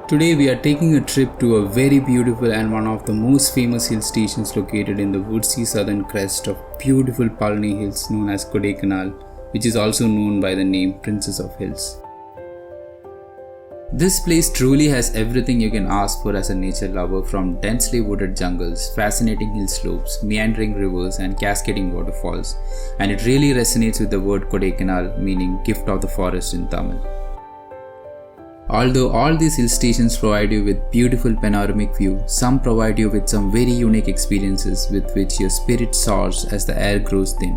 Today we are taking a trip to a very beautiful and one of the most famous hill stations located in the woodsy southern crest of beautiful Palani Hills known as Kodaikanal, which is also known by the name Princess of Hills. This place truly has everything you can ask for as a nature lover, from densely wooded jungles, fascinating hill slopes, meandering rivers and cascading waterfalls, and it really resonates with the word Kodaikanal, meaning gift of the forest in Tamil. Although all these hill stations provide you with beautiful panoramic view, some provide you with some very unique experiences with which your spirit soars as the air grows thin.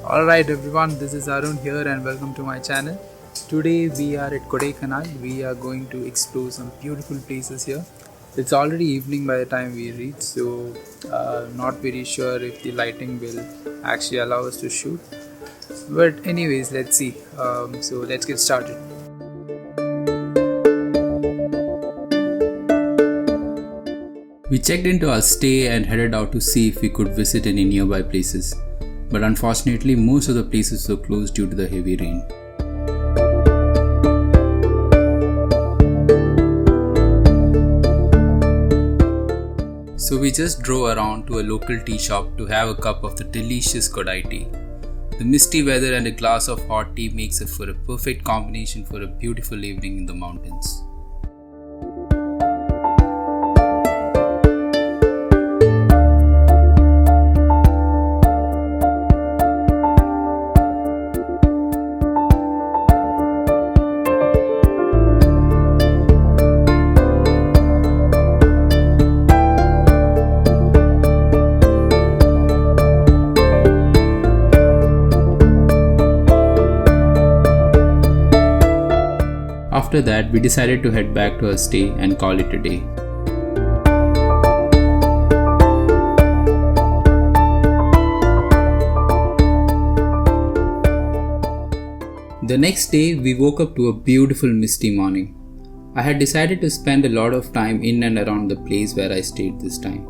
Alright everyone, this is Arun here and welcome to my channel. Today we are at Kodaikanal. We are going to explore some beautiful places here. It's already evening by the time we reach, so not very sure if the lighting will actually allow us to shoot. But anyways, let's see. So let's get started. We checked into our stay and headed out to see if we could visit any nearby places. But unfortunately, most of the places were closed due to the heavy rain. So we just drove around to a local tea shop to have a cup of the delicious Kodai tea. The misty weather and a glass of hot tea makes it for a perfect combination for a beautiful evening in the mountains. After that, we decided to head back to our stay and call it a day. The next day, we woke up to a beautiful misty morning. I had decided to spend a lot of time in and around the place where I stayed this time.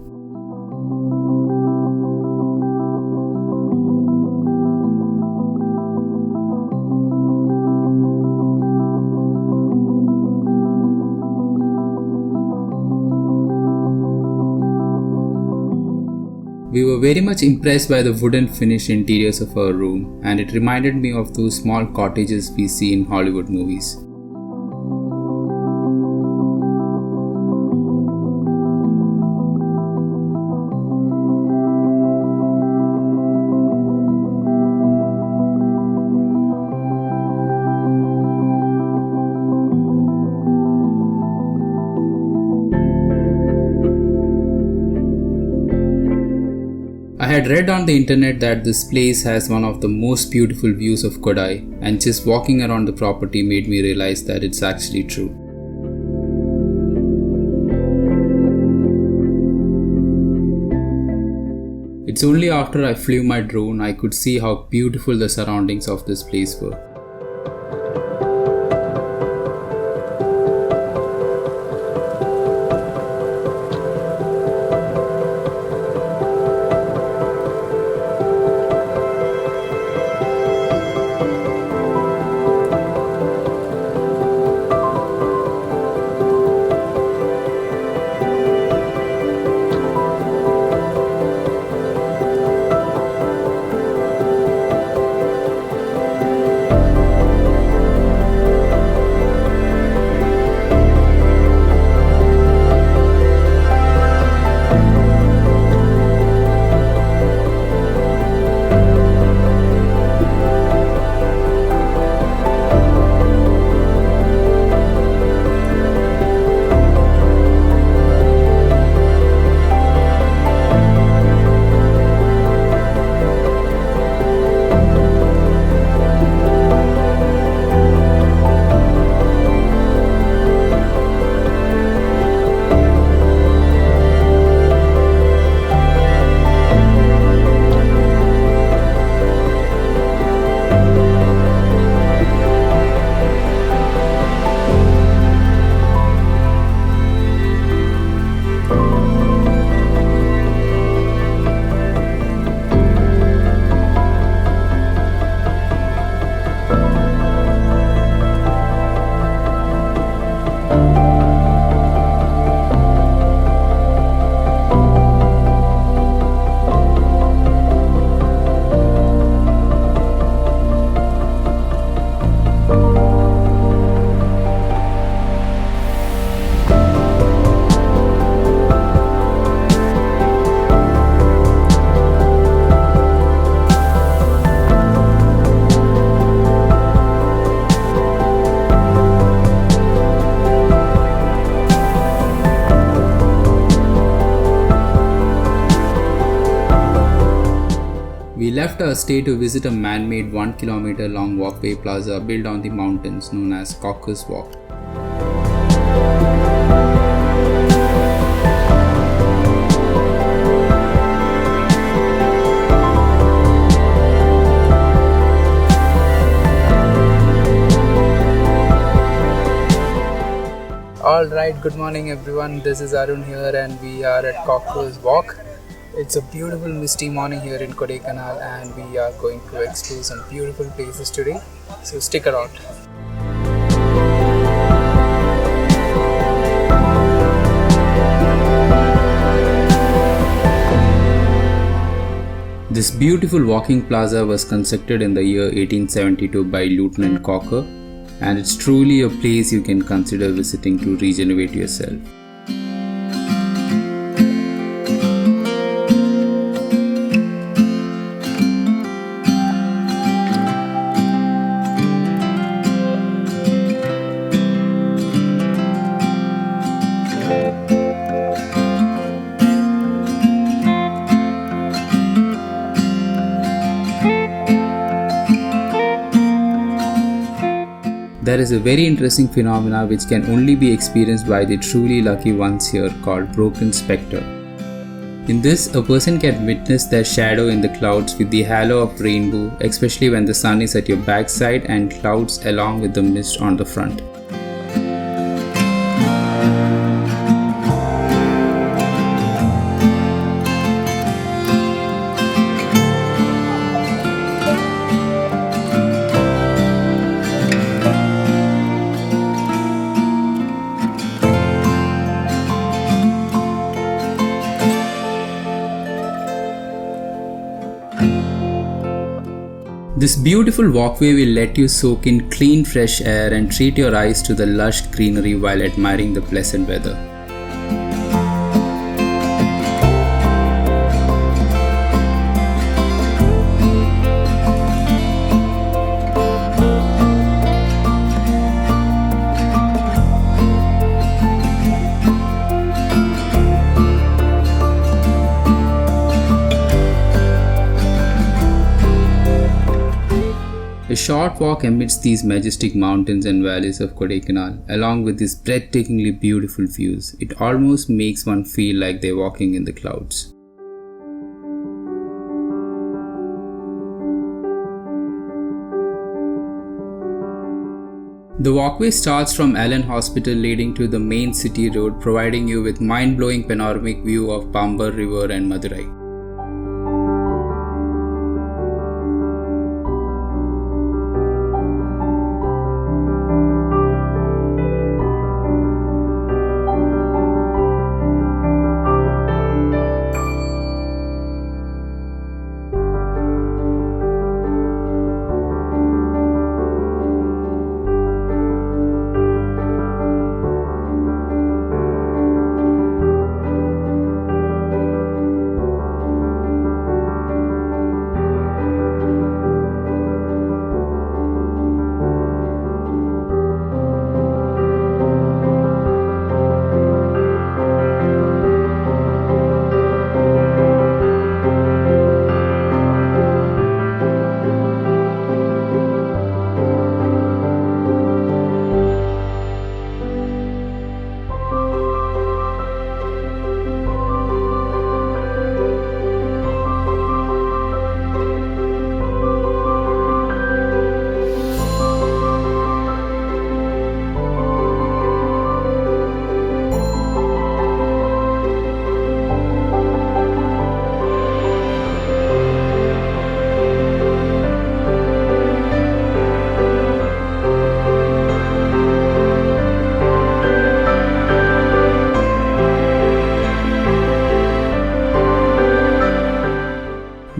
We were very much impressed by the wooden finished interiors of our room, and it reminded me of those small cottages we see in Hollywood movies. I had read on the internet that this place has one of the most beautiful views of Kodai, and just walking around the property made me realize that it's actually true. It's only after I flew my drone I could see how beautiful the surroundings of this place were. We left our stay to visit a man-made 1 kilometer long walkway plaza built on the mountains known as Coakers Walk. Alright, good morning everyone, this is Arun here and we are at Coakers Walk. It's a beautiful misty morning here in Kodaikanal and we are going to explore some beautiful places today, so stick around. This beautiful walking plaza was constructed in the year 1872 by Lieutenant Coaker, and it's truly a place you can consider visiting to regenerate yourself. There is a very interesting phenomena which can only be experienced by the truly lucky ones here called broken spectre. In this, a person can witness their shadow in the clouds with the halo of rainbow, especially when the sun is at your backside and clouds along with the mist on the front. This beautiful walkway will let you soak in clean fresh air and treat your eyes to the lush greenery while admiring the pleasant weather. A short walk amidst these majestic mountains and valleys of Kodaikanal, along with these breathtakingly beautiful views, it almost makes one feel like they're walking in the clouds. The walkway starts from Allen Hospital leading to the main city road, providing you with mind-blowing panoramic view of Pambar River and Madurai.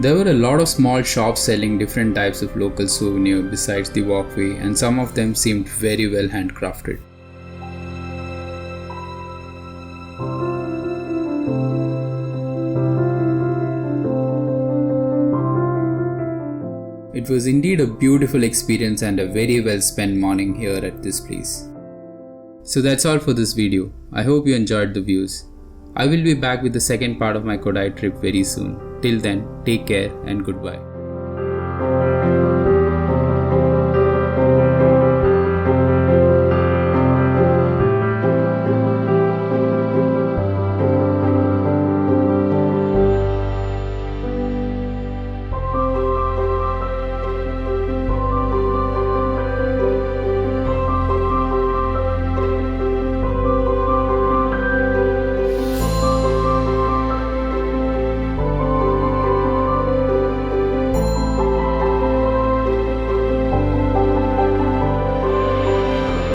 There were a lot of small shops selling different types of local souvenirs besides the walkway, and some of them seemed very well handcrafted. It was indeed a beautiful experience and a very well spent morning here at this place. So that's all for this video. I hope you enjoyed the views. I will be back with the second part of my Kodai trip very soon. Till then, take care and goodbye.